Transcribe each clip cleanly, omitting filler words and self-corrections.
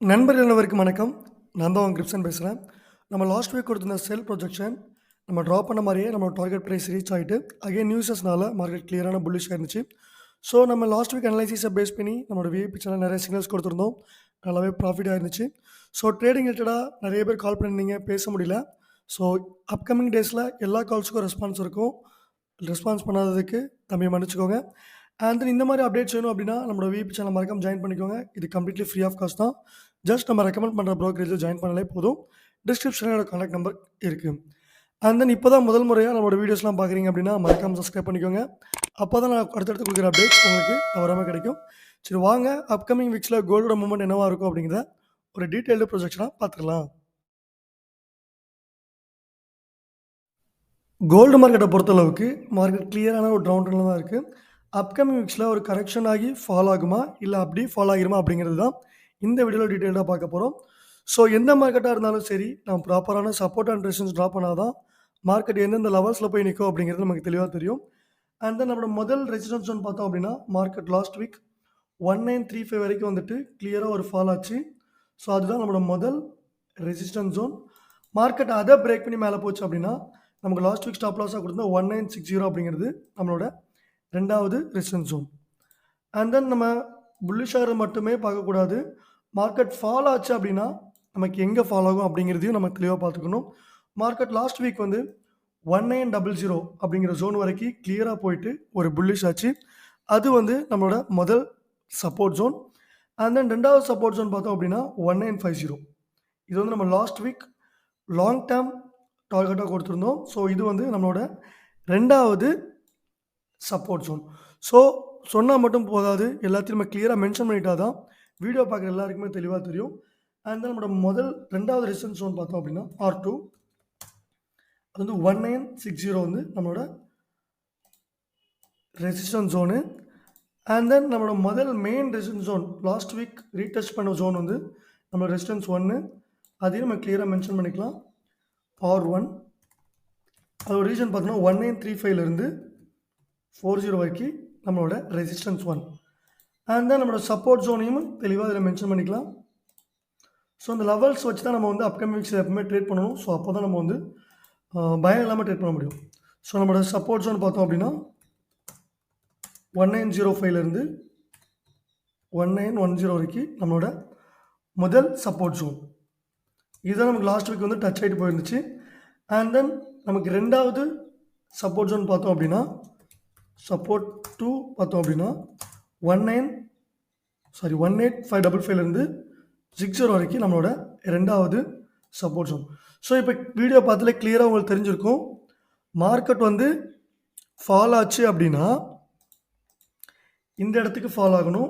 நண்பர்கள் அனைவருக்கும் வணக்கம். நான் தான் கிரிப்சன் பேசுகிறேன். நம்ம லாஸ்ட் வீக் கொடுத்திருந்த செல் ப்ரொஜெக்ஷன் நம்ம ட்ரா பண்ண மாதிரியே நம்ம டார்கெட் ப்ரைஸ் ரீச் ஆகிட்டு அகைன் நியூஸஸ்னால மார்க்கெட் கிளியரான புல்லிஷாக இருந்துச்சு. ஸோ நம்ம லாஸ்ட் வீக் அனலைசிஸை பேஸ் பண்ணி நம்மளோட விஐபி சேனல் நிறைய சிக்னல்ஸ் கொடுத்துருந்தோம். நல்லாவே ப்ராஃபிட்டாக இருந்துச்சு. ஸோ ட்ரேடிங் ரிலேட்டடாக நிறைய பேர் கால் பண்ணியிருந்தீங்க, பேச முடியல. ஸோ அப்கமிங் டேஸில் எல்லா கால்ஸுக்கும் ரெஸ்பான்ஸ் இருக்கும். ரெஸ்பான்ஸ் பண்ணாததுக்கு தம்பி மன்னிச்சுக்கோங்க. அண்ட் தென் இந்த மாதிரி அப்டேட்ஸ் வேணும் அப்படின்னா நம்மளோட விஐபி சேனல் மறக்காம ஜாயின் பண்ணிக்கோங்க. இது கம்ப்ளீட்லி ஃப்ரீ ஆஃப் காஸ்ட் தான். ஜஸ்ட் நம்ம ரெக்கமெண்ட் பண்ணுற ப்ரோக்கரேஜில் ஜாயின் பண்ணாலே போதும். டிஸ்கிரிப்ஷனில் என்னோட கான்டாக்ட் நம்பர் இருக்குது. அண்ட் தென் இப்போ தான் முதல் முறையாக நம்மளோட வீடியோஸ்லாம் பார்க்குறீங்க அப்படின்னா மறக்காம சப்ஸ்கிரைப் பண்ணிக்கோங்க. அப்போ தான் நான் அடுத்தடுத்து கொடுக்குற அப்டேட்ஸ் உங்களுக்கு தவறாமல் கிடைக்கும். சரி வாங்க, அப்கமிங் வீக்ஸில் கோல்டோட மூவ்மெண்ட் என்னவாக இருக்கும் அப்படிங்கிறத ஒரு டீட்டெயில்டு ப்ரொஜெக்ஷனாக பார்த்துக்கலாம். கோல்டு மார்க்கெட்டை பொறுத்தளவுக்கு மார்க்கெட் கிளியரான ஒரு டவுன் ட்ரெண்டில் தான் இருக்குது. அப்கமிங் வீக்ஸில் ஒரு கரெக்ஷன் ஆகி ஃபால் ஆகுமா இல்லை அப்படி ஃபால் ஆகிருமா அப்படிங்கிறது தான் இந்த வீடியோவில் டீட்டெயிலாக பார்க்க போகிறோம். ஸோ எந்த மார்க்கெட்டாக இருந்தாலும் சரி, நம்ம ப்ராப்பரான சப்போர்ட் அண்ட் ரெசிஸ்டன்ஸ் ட்ரா பண்ணால் தான் மார்க்கெட் எந்தெந்த லெவல்ஸில் போய் நிற்கும் அப்படிங்கிறது நமக்கு தெளிவாக தெரியும். அண்ட் தென் நம்மளோட முதல் ரெசிஸ்டன்ஸ் ஒன்று பார்த்தோம் அப்படின்னா மார்க்கெட் லாஸ்ட் வீக் 1935 வரைக்கும் வந்துட்டு கிளியராக ஒரு ஃபால் ஆச்சு. ஸோ அதுதான் நம்மளோட முதல் ரெசிஸ்டன்ஸ் ஜோன். மார்க்கெட் அதை பிரேக் பண்ணி மேலே போச்சு அப்படின்னா நமக்கு லாஸ்ட் வீக் ஸ்டாப் லாஸாக கொடுத்தா 1960 அப்படிங்கிறது நம்மளோட ரெண்டாவது ரெசிஸ்டன்ஸ் ஜோன். அண்ட் தென் நம்ம புல்லிஷாக மட்டுமே பார்க்கக்கூடாது. மார்க்கெட் ஃபால் ஆச்சு அப்படின்னா நமக்கு எங்கே ஃபால் ஆகும் அப்படிங்கிறதையும் நம்ம தெளிவாக பார்த்துக்கணும். மார்க்கெட் லாஸ்ட் வீக் வந்து 1900 அப்படிங்கிற ஜோன் வரைக்கும் கிளியராக போயிட்டு ஒரு புல்லிஷ் ஆச்சு. அது வந்து நம்மளோட முதல் சப்போர்ட் ஜோன். அண்ட் தென் ரெண்டாவது சப்போர்ட் ஜோன் பார்த்தோம் அப்படின்னா 1950. இது வந்து நம்ம லாஸ்ட் வீக் லாங் டேர்ம் டார்கெட்டாக கொடுத்துருந்தோம். ஸோ இது வந்து நம்மளோட ரெண்டாவது சப்போர்ட் ஜோன். ஸோ சொன்னால் மட்டும் போதாது, எல்லாத்தையும் நம்ம கிளியராக மென்ஷன் பண்ணிட்டா தான் வீடியோ பார்க்குற எல்லாருக்குமே தெளிவாக தெரியும். அண்ட் தென் நம்மளோட ரெண்டாவது ரெசிஸ்டன்ஸ் ஜோன் பார்த்தோம் அப்படின்னா R2, அது வந்து 1960 வந்து நம்மளோட ரெசிஸ்டன்ஸ் ஜோனு. அண்ட் தென் நம்மளோட முதல் main resistance zone last week retouch பண்ண ஜோன் வந்து நம்மளோட ரெசிஸ்டன்ஸ் 1, அதையும் நம்ம கிளியராக மென்ஷன் பண்ணிக்கலாம். R1 அதோட ரீசன் பார்த்தோன்னா 1935லேருந்து 40 வரைக்கும் நம்மளோட ரெசிஸ்டன்ஸ் 1. அண்ட் தென் நம்மளோட சப்போர்ட் ஜோனையும் தெளிவாக இதில் மென்ஷன் பண்ணிக்கலாம். ஸோ அந்த லெவல்ஸ் வச்சு தான் நம்ம வந்து அப்கமிங் வீக்ஸில் எப்பவுமே ட்ரேட் பண்ணணும். ஸோ அப்போ தான் நம்ம வந்து பயம் இல்லாமல் ட்ரேட் பண்ண முடியும். ஸோ நம்மளோட சப்போர்ட் ஜோன் பார்த்தோம் அப்படின்னா 1905லேருந்து 1910 வரைக்கும் நம்மளோட முதல் சப்போர்ட் ஜோன். இதுதான் நமக்கு லாஸ்ட் வீக் வந்து டச் ஆகிட்டு போயிருந்துச்சு. அண்ட் தென் நமக்கு ரெண்டாவது சப்போர்ட் ஜோன் பார்த்தோம் அப்படின்னா சப்போர்ட் 2 பார்த்தோம் அப்படின்னா 18555லேருந்து 60 வரைக்கும் நம்மளோட ரெண்டாவது சப்போர்ட் ஜோன். ஸோ இப்போ வீடியோ பார்த்தாலே கிளியராக உங்களுக்கு தெரிஞ்சிருக்கும். மார்க்கெட் வந்து ஃபால் ஆச்சு அப்படின்னா இந்த இடத்துக்கு ஃபால் ஆகணும்,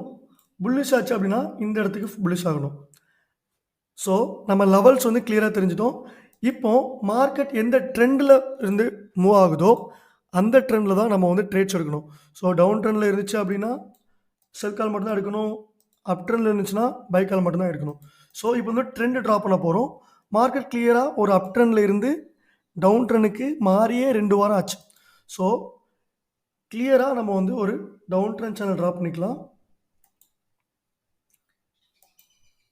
புல்லிஷ் ஆச்சு அப்படின்னா இந்த இடத்துக்கு புல்லிஷ் ஆகணும். ஸோ நம்ம லெவல்ஸ் வந்து கிளியராக தெரிஞ்சிட்டோம். இப்போ மார்க்கெட் எந்த ட்ரெண்டில் இருந்து மூவ் ஆகுதோ அந்த ட்ரெண்டில் தான் நம்ம வந்து ட்ரேட்ஸ் எடுக்கணும். ஸோ டவுன் ட்ரெண்டில் இருந்துச்சு அப்படின்னா செல் கால் மட்டும்தான் எடுக்கணும், அப் ட்ரெண்டில் இருந்துச்சுன்னா பை கால் மட்டும்தான் எடுக்கணும். ஸோ இப்போ வந்து ட்ரெண்டு ட்ரா பண்ண போகிறோம். மார்க்கெட் கிளியராக ஒரு அப் ட்ரெண்டில் இருந்து டவுன் ட்ரெண்டுக்கு மாறியே 2 வாரம் ஆச்சு. ஸோ கிளியராக நம்ம வந்து ஒரு டவுன் ட்ரெண்ட் சேனல் ட்ரா பண்ணிக்கலாம்.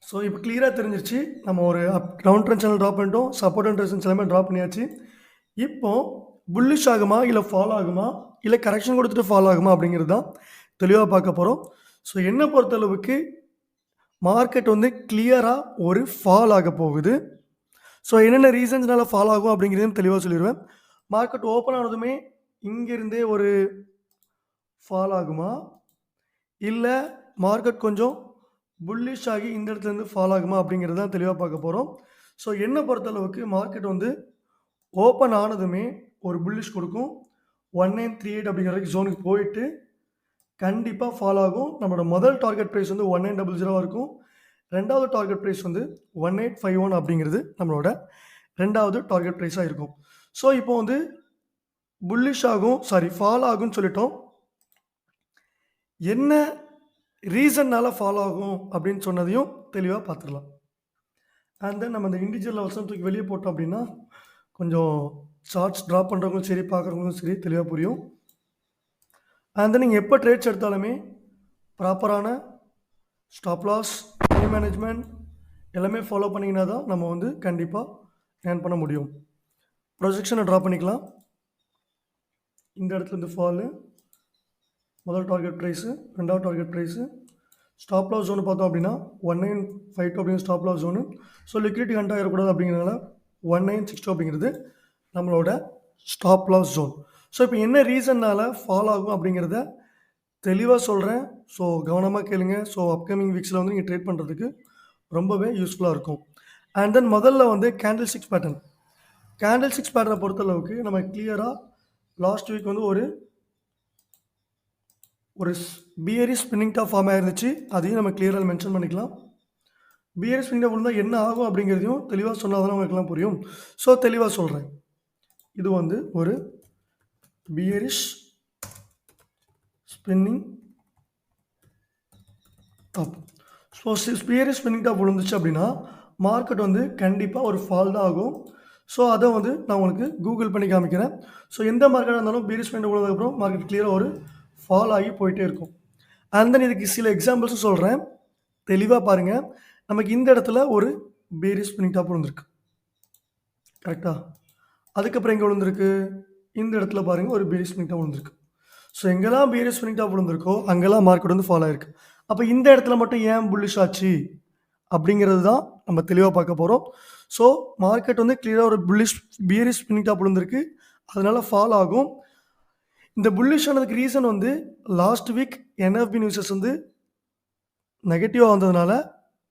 ஸோ இப்போ கிளியராக தெரிஞ்சிருச்சு, நம்ம ஒரு டவுன் ட்ரெண்ட் சேனல் ட்ரா பண்ணிட்டோம், சப்போர்ட் அண்ட் ரெசிஸ்டன்ஸ் எல்லாமே ட்ரா பண்ணியாச்சு. இப்போ புல்லிஷ் ஆகுமா இல்லை ஃபால் ஆகுமா இல்லை கரெக்ஷன் கொடுத்துட்டு ஃபால் ஆகுமா அப்படிங்கிறது தான் தெளிவாக பார்க்க போகிறோம். ஸோ என்னை பொறுத்தளவுக்கு மார்க்கெட் வந்து கிளியராக ஒரு ஃபால் ஆக போகுது. ஸோ என்னென்ன ரீசன்ஸ்னால ஃபால் ஆகும் அப்படிங்கிறதையும் தெளிவாக சொல்லிடுவேன். மார்க்கெட் ஓப்பன் ஆனதுமே இங்கிருந்தே ஒரு ஃபால் ஆகுமா இல்லை மார்க்கெட் கொஞ்சம் புல்லிஷ் ஆகி இந்த இடத்துலேருந்து ஃபால் ஆகுமா அப்படிங்கிறது தான் தெளிவாக பார்க்க போகிறோம். ஸோ என்னை பொறுத்தளவுக்கு மார்க்கெட் வந்து ஓப்பன் ஆனதுமே ஒரு புல்லிஷ் கொடுக்கும். 1938 அப்படிங்கிற ஜோனுக்கு போயிட்டு கண்டிப்பாக ஃபால் ஆகும். நம்மளோட முதல் டார்கெட் ப்ரைஸ் வந்து 1900 இருக்கும். ரெண்டாவது டார்கெட் ப்ரைஸ் வந்து 1851 அப்படிங்கிறது நம்மளோட ரெண்டாவது டார்கெட் ப்ரைஸாக இருக்கும். ஸோ இப்போ வந்து புல்லிஷ் ஆகும், ஃபால் ஆகும்னு சொல்லிட்டோம். என்ன ரீசன்னால் ஃபாலோ ஆகும் அப்படின்னு சொன்னதையும் தெளிவாக பார்த்துடலாம். அண்ட் தென் நம்ம இந்த இண்டிவிஜுவல் லெவல்ஸும் தூக்கி வெளியே போட்டோம் அப்படின்னா கொஞ்சம் சார்ட்ஸ் ட்ரா பண்ணுறவங்களும் சரி, பார்க்குறவங்களும் சரி தெளிவாக புரியும். அண்ட் தென் நீங்கள் எப்போ ட்ரேட்ஸ் எடுத்தாலுமே ப்ராப்பரான ஸ்டாப் லாஸ், மணி மேனேஜ்மெண்ட், எல்லாமே ஃபாலோ பண்ணிங்கன்னா தான் நம்ம வந்து கண்டிப்பாக ஏர்ன் பண்ண முடியும். ப்ரொஜெக்ஷனை ட்ரா பண்ணிக்கலாம். இந்த இடத்துல இருந்து ஃபாலு, முதல் டார்கெட் ப்ரைஸு, ரெண்டாவது target price, stop loss zone பார்த்தோம் அப்படின்னா 1952 அப்படிங்கிற stop loss zone. So liquidity hunt ஆகிடக்கூடாது அப்படிங்கிறதுனால 1962 அப்படிங்கிறது நம்மளோட ஸ்டாப் லாஸ் ஜோன். ஸோ இப்போ என்ன ரீசன்னால் ஃபாலோ ஆகும் அப்படிங்கிறத தெளிவாக சொல்கிறேன். ஸோ கவனமாக கேளுங்க. ஸோ அப்கமிங் வீக்ஸில் வந்து நீங்கள் ட்ரேட் பண்ணுறதுக்கு ரொம்பவே யூஸ்ஃபுல்லாக இருக்கும். அண்ட் தென் முதல்ல வந்து கேண்டில்ஸ்டிக்ஸ் பேட்டர்ன். கேண்டில்ஸ்டிக்ஸ் பேட்டர்னை பொறுத்தளவுக்கு நம்ம கிளியராக லாஸ்ட் வீக் வந்து ஒரு பியரிஷ் ஸ்பின்னிங் டாப் ஃபார்ம் ஆயிருந்துச்சு. அதையும் நம்ம கிளியராக மென்ஷன் பண்ணிக்கலாம். பியரிஷ் ஸ்பின்னிங் டாப் இருந்தால் என்ன ஆகும் அப்படிங்கிறதையும் தெளிவாக சொன்னால் தானே உங்களுக்குலாம் புரியும். ஸோ தெளிவாக சொல்கிறேன். இது வந்து ஒரு bearish spinning top. So bearish spinning top விழுந்துச்சு அப்படின்னா மார்க்கெட் வந்து கண்டிப்பாக ஒரு ஃபால் தான் ஆகும். ஸோ அதை வந்து நான் உங்களுக்கு கூகுள் பண்ணி காமிக்கிறேன். ஸோ எந்த மார்க்கெட்டாக இருந்தாலும் பியரிஷ் ஸ்பின்னிங் டாப் விழுந்ததுக்கப்புறம் மார்க்கெட் கிளியராக ஒரு ஃபால் ஆகி போயிட்டே இருக்கும். அண்ட் தென் இதுக்கு சில எக்ஸாம்பிள்ஸும் சொல்கிறேன். தெளிவாக பாருங்கள். நமக்கு இந்த இடத்துல ஒரு பியரிஷ் ஸ்பின்னிங் டாப் விழுந்திருக்கு. கரெக்டாக? அதுக்கப்புறம் எங்கே விழுந்திருக்கு? இந்த இடத்துல பாருங்கள் ஒரு பியரிஷ் ஸ்பின்னிங் டாப் விழுந்திருக்கு. ஸோ எங்கெல்லாம் பியரிஷ் ஸ்பின்னிங் டாப் விழுந்திருக்கோ அங்கெல்லாம் மார்க்கெட் வந்து ஃபாலோ ஆயிருக்கு. அப்போ இந்த இடத்துல மட்டும் ஏன் புல்லிஷ் ஆச்சு அப்படிங்கிறது தான் நம்ம தெளிவாக பார்க்க போகிறோம். ஸோ மார்க்கெட் வந்து கிளியராக ஒரு பியரிஷ் ஸ்பின்னிங் டாப் விழுந்திருக்கு. அதனால ஃபால் ஆகும். இந்த புல்லிஷ் ஆனதுக்கு ரீசன் வந்து லாஸ்ட் வீக் என்எஃப்பி நியூஸஸ் வந்து நெகட்டிவாக வந்ததுனால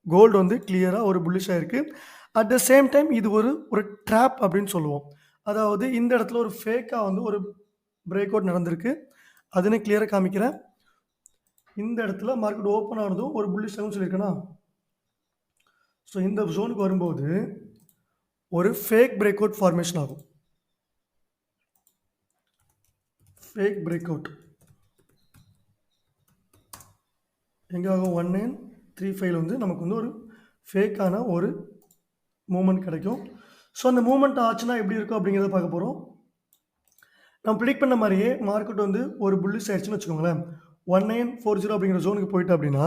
கோல்டு வந்து கிளியராக ஒரு புல்லிஷ் ஆகிருக்கு. அட் த சேம் டைம் இது ஒரு ட்ராப் அப்படின்னு சொல்லுவோம். அதாவது இந்த இடத்துல ஒரு ஃபேக்காக வந்து ஒரு பிரேக் அவுட் நடந்திருக்கு. அதுன்னு கிளியராக காமிக்கிறேன். இந்த இடத்துல மார்க்கெட் ஓப்பன் ஆனதும் ஒரு புல்லிஷ் ஆகும்னு சொல்லியிருக்கேனா. ஸோ இந்த ஜோனுக்கு வரும்போது ஒரு ஃபேக் பிரேக் அவுட் ஃபார்மேஷன் ஆகும். ஃபேக் பிரேக் அவுட் எங்கே ஆகும்? 1935 வந்து நமக்கு வந்து ஒரு ஃபேக்கான ஒரு மூமெண்ட் கிடைக்கும். ஸோ அந்த மூமெண்ட் ஆச்சுன்னா எப்படி இருக்கும் அப்படிங்கிறத பார்க்க போகிறோம். நம்ம ப்ரிடிக்ட் பண்ண மாதிரியே மார்க்கெட் வந்து ஒரு புல்லிஷ் ஆயிடுச்சுன்னு வச்சுக்கோங்களேன். 1940 அப்படிங்கிற ஜோனுக்கு போயிட்டு அப்படின்னா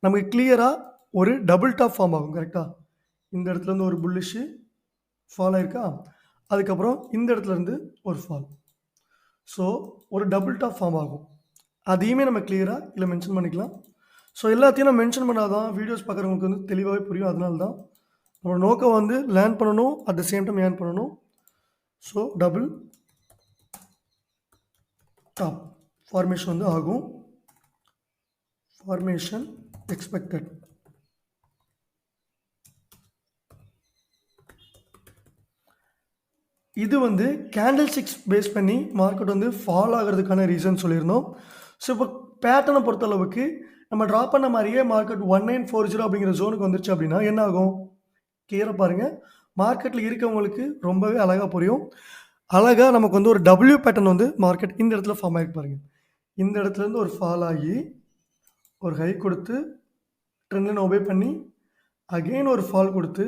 நமக்கு கிளியராக ஒரு டபுள் டாப் ஃபார்ம் ஆகும். கரெக்டாக? இந்த இடத்துல இருந்து ஒரு புல்லிஷு ஃபால் ஆயிருக்கா. அதுக்கப்புறம் இந்த இடத்துல இருந்து ஒரு ஃபால். ஸோ ஒரு டபுள் டாப் ஃபார்ம் ஆகும். அதையுமே நம்ம கிளியராக இதில் மென்ஷன் பண்ணிக்கலாம். ஸோ எல்லாத்தையும் நான் மென்ஷன் பண்ணால் தான் வீடியோஸ் பார்க்குறவங்களுக்கு வந்து தெளிவாகவே புரியும். அதனால தான் நம்மளோட நோக்கம் வந்து லேர்ன் பண்ணணும், at the same time earn பண்ணணும். ஸோ டபுள் டாப் ஃபார்மேஷன் வந்து ஆகும். Formation expected. இது வந்து கேண்டில்ஸ்டிக்ஸ் பேஸ் பண்ணி மார்க்கெட் வந்து ஃபால் ஆகிறதுக்கான ரீசன் சொல்லியிருந்தோம். ஸோ இப்போ பேட்டர்னை பொறுத்தளவுக்கு நம்ம ட்ரா பண்ண மாதிரியே மார்க்கெட் 1940 அப்படிங்கிற ஜோனுக்கு வந்துருச்சு அப்படின்னா என்ன ஆகும்? கிளியராக பாருங்கள். மார்க்கெட்டில் இருக்கவங்களுக்கு ரொம்பவே அழகாக புரியும். அழகாக நமக்கு வந்து ஒரு டபிள்யூ பேட்டர்ன் வந்து மார்க்கெட் இந்த இடத்துல ஃபார்ம் ஆகிட்டு பாருங்கள். இந்த இடத்துலேருந்து ஒரு ஃபால் ஆகி ஒரு ஹை கொடுத்து ட்ரெண்ட் லைன் ஒபே பண்ணி அகெயின் ஒரு ஃபால் கொடுத்து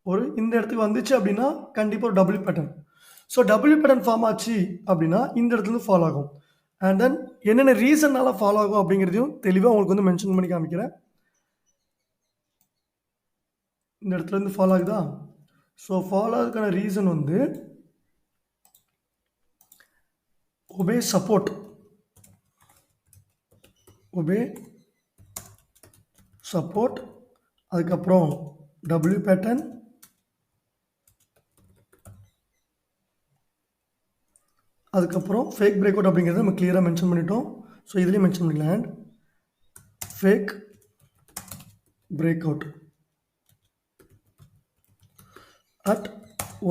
ஒரு இந்த இடத்துக்கு வந்துச்சு அப்படின்னா கண்டிப்பாக ஒரு W pattern. So W pattern form ஆச்சு அப்படின்னா இந்த இடத்துலேருந்து ஃபால் ஆகும். அண்ட் தென் என்னென்ன ரீசன்னால ஃபாலோ ஆகும் அப்படிங்கிறதையும் தெளிவாக உங்களுக்கு வந்து மென்ஷன் பண்ணி காமிக்கிறேன். இந்த இடத்துலேருந்து ஃபாலோ ஆகுதா? ஸோ ஃபாலோ ஆகுதுக்கான ரீசன் வந்து ஒபே சப்போர்ட், ஒபே சப்போர்ட், அதுக்கப்புறம் டபிள்யூ பேட்டர்ன், அதுக்கப்புறம் ஃபேக் பிரேக் அவுட் அப்படிங்கிறத நம்ம கிளியராக மென்ஷன் பண்ணிட்டோம். ஸோ இதுலேயும் மென்ஷன் பண்ணிக்கலாம். And fake break out at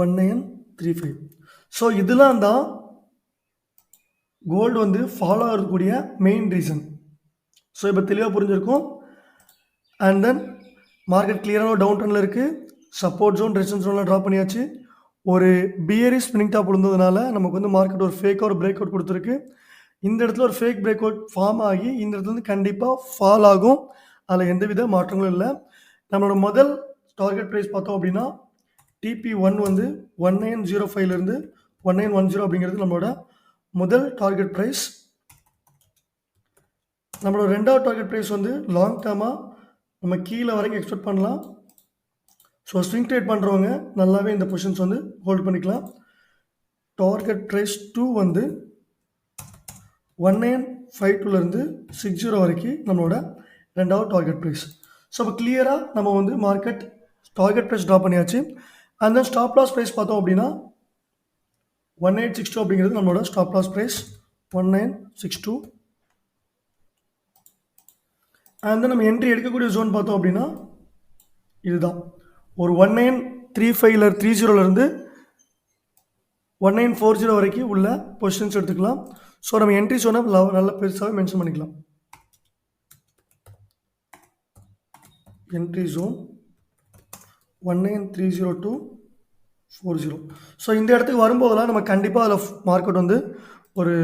1935. So இதெல்லாம் தான் கோல்டு வந்து ஃபாலோ ஆகக்கூடிய மெயின் ரீசன். ஸோ இப்போ தெளிவாக புரிஞ்சிருக்கும். அண்ட் தென் மார்க்கெட் கிளியரான ஒரு டவுன் ட்ரெண்டில் இருக்குது. சப்போர்ட் ஜோன், ரெசிஸ்டன்ஸ் ஜோன்லாம் ட்ரா பண்ணியாச்சு. ஒரு பியரிஷ் ஸ்பின்னிங் டாப் விழுந்ததுனால நமக்கு வந்து மார்க்கெட் ஒரு ஃபேக்காக ஒரு பிரேக் அவுட் கொடுத்துருக்கு. இந்த இடத்துல ஒரு ஃபேக் பிரேக் அவுட் ஃபார்ம் ஆகி இந்த இடத்துல வந்து கண்டிப்பாக ஃபால் ஆகும். அதில் எந்தவித மாற்றங்களும் இல்லை. நம்மளோட முதல் டார்கெட் ப்ரைஸ் பார்த்தோம் அப்படின்னா TP1 வந்து 1905லேருந்து 1910 அப்படிங்கிறது நம்மளோட முதல் டார்கெட் ப்ரைஸ். நம்மளோட ரெண்டாவது டார்கெட் ப்ரைஸ் வந்து லாங் டேர்மாக நம்ம கீழே வரைக்கும் எக்ஸ்பெக்ட் பண்ணலாம். ஸோ ஸ்விங் ட்ரேட் பண்ணுறவங்க நல்லாவே இந்த பொசிஷன்ஸ் வந்து ஹோல்ட் பண்ணிக்கலாம். டார்கெட் ப்ரைஸ் 2 வந்து 1952லேருந்து 60 வரைக்கும் நம்மளோட ரெண்டாவது டார்கெட் ப்ரைஸ். ஸோ இப்போ கிளியராக நம்ம வந்து மார்க்கெட் டார்கெட் ப்ரைஸ் ட்ரா பண்ணியாச்சு. And then stop loss price பார்த்தோம் அப்படின்னா 1862 அப்படிங்கிறது நம்மளோட stop loss price 1962. And then நம்ம என்ட்ரி எடுக்கக்கூடிய ஜோன் பார்த்தோம் அப்படின்னா இதுதான் ஒரு 1935 30லேருந்து 1940 வரைக்கும் உள்ள பொசிஷன்ஸ் எடுத்துக்கலாம். ஸோ நம்ம என்ட்ரி ஜோனை நல்ல பெருசாக மென்ஷன் பண்ணிக்கலாம். Entry zone 1930 to 40. ஸோ இந்த இடத்துக்கு வரும்போதெல்லாம் நம்ம கண்டிப்பாக அதில் மார்க்கெட் வந்து ஒரு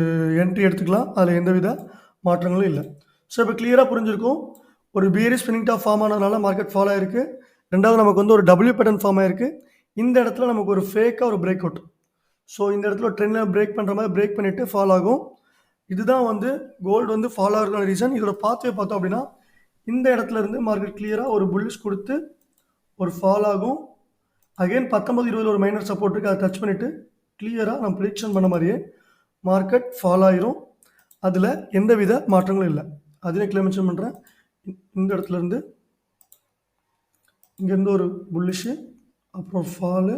என்ட்ரி எடுத்துக்கலாம். அதில் எந்தவித மாற்றங்களும் இல்லை. ஸோ இப்போ கிளியராக புரிஞ்சிருக்கும். ஒரு பியரிஷ் ஸ்பின்னிங் டாப் ஃபார்ம் ஆனதுனால மார்க்கெட் ஃபாலோ ஆயிருக்கு. ரெண்டாவது நமக்கு வந்து ஒரு டபிள்யூ பேட்டர்ன் ஃபார்ம் ஆயிருக்கு. இந்த இடத்துல நமக்கு ஒரு ஃபேக்காக ஒரு பிரேக் அவுட். ஸோ இந்த இடத்துல ட்ரெண்டில் பிரேக் பண்ணுற மாதிரி பிரேக் பண்ணிவிட்டு ஃபாலோ ஆகும். இதுதான் வந்து கோல்டு வந்து ஃபாலோ ஆகிறதுக்கான ரீசன். இதோட பாத்வே பார்த்தோம் அப்படின்னா இந்த இடத்துல இருந்து மார்க்கெட் கிளியராக ஒரு புல்லிஷ் கொடுத்து ஒரு ஃபால் ஆகும். அகைன் 19-20 ஒரு மைனர் சப்போர்ட் இருக்குது. அதை டச் பண்ணிவிட்டு கிளியராக நம்ம ப்ரிடிக்ஷன் பண்ண மாதிரியே மார்க்கெட் ஃபால் ஆகிரும். அதில் எந்தவித மாற்றங்களும் இல்லை. அதையும் கிளியர் மென்ஷன் பண்ணுறேன். இந்த இடத்துல இருந்து இங்கேருந்து ஒரு புல்லிஷு, அப்புறம் ஃபாலு,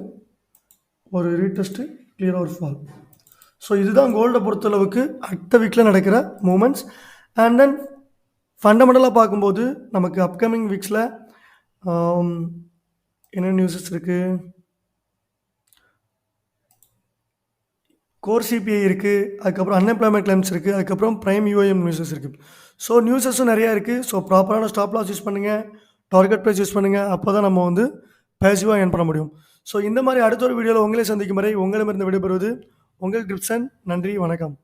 ஒரு ரீடெஸ்ட்டு, கிளியராக ஒரு ஃபால். ஸோ இதுதான் கோல்டை பொறுத்தளவுக்கு அடுத்த வீக்கில் நடக்கிற மூமெண்ட்ஸ். அண்ட் தென் ஃபண்டமெண்டலாக பார்க்கும்போது நமக்கு அப்கமிங் வீக்ஸில் என்ன நியூஸஸ் இருக்குது? கோர் சிபிஐ இருக்குது, அதுக்கப்புறம் அன்எம்ப்ளாய்மெண்ட் கிளைம்ஸ் இருக்குது, அதுக்கப்புறம் ப்ரைம் யூஐஎம் நியூஸஸ் இருக்குது. ஸோ நியூஸஸும் நிறையா இருக்குது. ஸோ ப்ராப்பரான ஸ்டாப் லாஸ் யூஸ் பண்ணுங்கள், டார்கெட் ப்ரைஸ் யூஸ் பண்ணுங்கள். அப்போ தான் நம்ம வந்து பேசிவாக ஏர்ன் பண்ண முடியும். ஸோ இந்த மாதிரி அடுத்த ஒரு வீடியோவில் உங்களே சந்திக்கும் வரை உங்களிடமிருந்து விடைபெறுவது உங்கள் கிரிப்சன். நன்றி, வணக்கம்.